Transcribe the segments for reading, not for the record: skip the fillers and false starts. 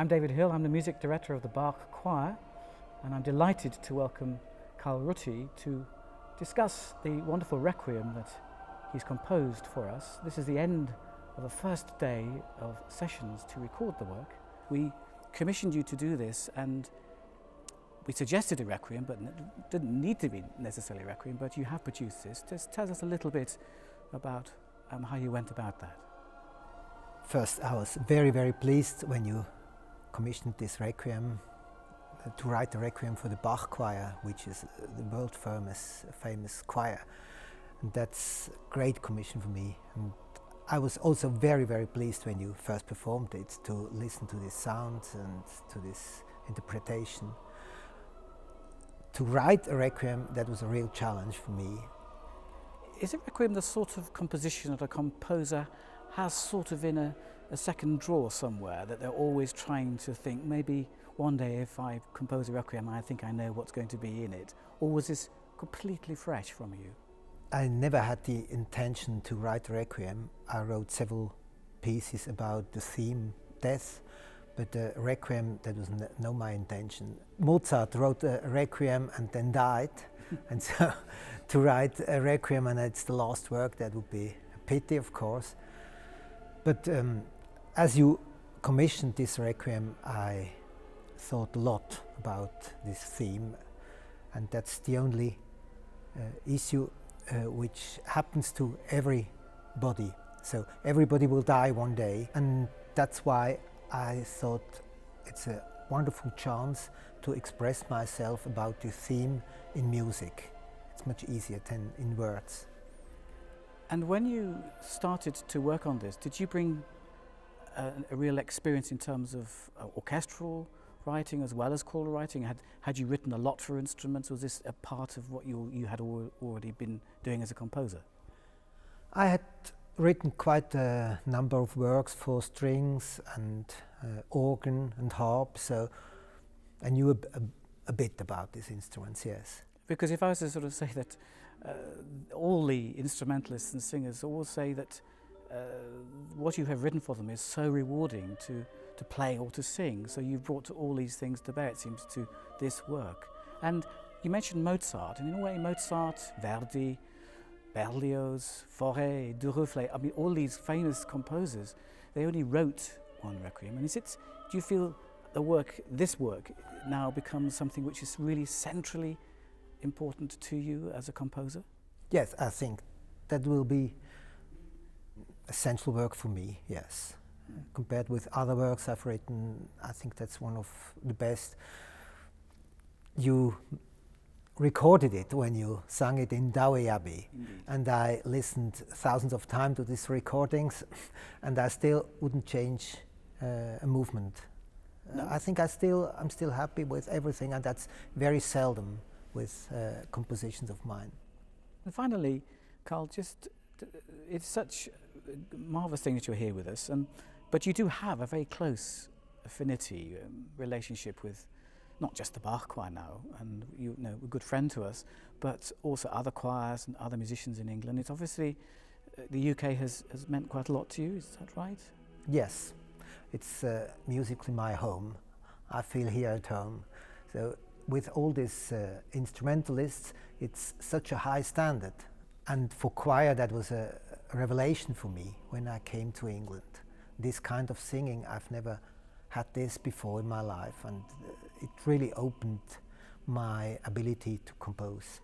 I'm David Hill, I'm the music director of the Bach Choir, and I'm delighted to welcome Karl Rutti to discuss the wonderful Requiem that he's composed for us. This is the end of the first day of sessions to record the work. We commissioned you to do this, and we suggested a Requiem, but it didn't need to be necessarily a Requiem, but you have produced this. Just tell us a little bit about how you went about that. First, I was very, very pleased when you commissioned this Requiem, to write the Requiem for the Bach Choir, which is the world famous choir. And that's a great commission for me. And I was also very, very pleased when you first performed it, to listen to this sound and to this interpretation. To write a Requiem, that was a real challenge for me. Is a Requiem the sort of composition that a composer has sort of in a second drawer somewhere, that they're always trying to think, maybe one day if I compose a Requiem, I think I know what's going to be in it? Or was this completely fresh from you? I never had the intention to write a Requiem. I wrote several pieces about the theme, death, but the Requiem, that was not my intention. Mozart wrote a Requiem and then died, and so to write a Requiem and it's the last work, that would be a pity, of course. But as you commissioned this Requiem, I thought a lot about this theme, and that's the only issue which happens to everybody. So everybody will die one day, and that's why I thought it's a wonderful chance to express myself about the theme in music. It's much easier than in words. And when you started to work on this, did you bring a real experience in terms of orchestral writing as well as choral writing? Had you written a lot for instruments? Was this a part of what you had already been doing as a composer? I had written quite a number of works for strings and organ and harp, so I knew a bit about these instruments, yes. Because if I was to sort of say that all the instrumentalists and singers always say that what you have written for them is so rewarding to play or to sing, so you've brought all these things to bear, it seems, to this work. And you mentioned Mozart, and in a way Mozart, Verdi, Berlioz, Fauré, Duruflé, I mean all these famous composers, they only wrote one Requiem. And do you feel this work now becomes something which is really centrally important to you as a composer? Yes, I think that will be essential work for me, yes. Compared with other works I've written, I think that's one of the best. You recorded it when you sang it in Douai Abbey. Indeed. And I listened thousands of times to these recordings, and I still wouldn't change a movement. No. I think I'm still happy with everything, and that's very seldom with compositions of mine. And finally, Karl, it's such a marvellous thing that you're here with us, but you do have a very close affinity, relationship with not just the Bach Choir now, and you know, a good friend to us, but also other choirs and other musicians in England. It's obviously, the UK has meant quite a lot to you, is that right? Yes, it's musically my home. I feel here at home. So with all these instrumentalists, it's such a high standard. And for choir, that was a revelation for me when I came to England. This kind of singing, I've never had this before in my life, and it really opened my ability to compose.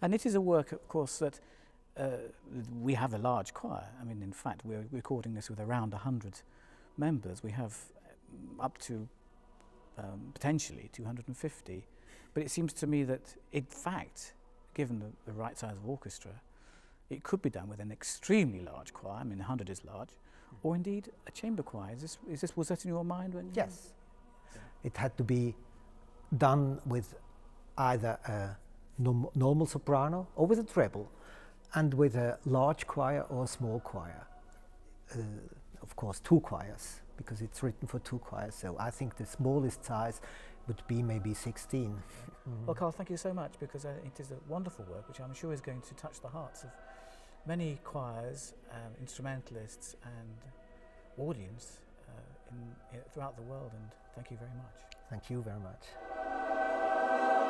And it is a work, of course, that we have a large choir. I mean, in fact, we're recording this with around 100 members. We have up to potentially 250. But it seems to me that, in fact, given the right size of orchestra, it could be done with an extremely large choir. I mean, 100 is large, or indeed a chamber choir. Was that in your mind when? Yes. It had to be done with either a normal soprano or with a treble, and with a large choir or a small choir. Of course, two choirs, because it's written for two choirs. So I think the smallest size would be maybe 16. Mm-hmm. Well, Karl, thank you so much, because it is a wonderful work which I'm sure is going to touch the hearts of many choirs, instrumentalists and audience throughout the world, and thank you very much. Thank you very much.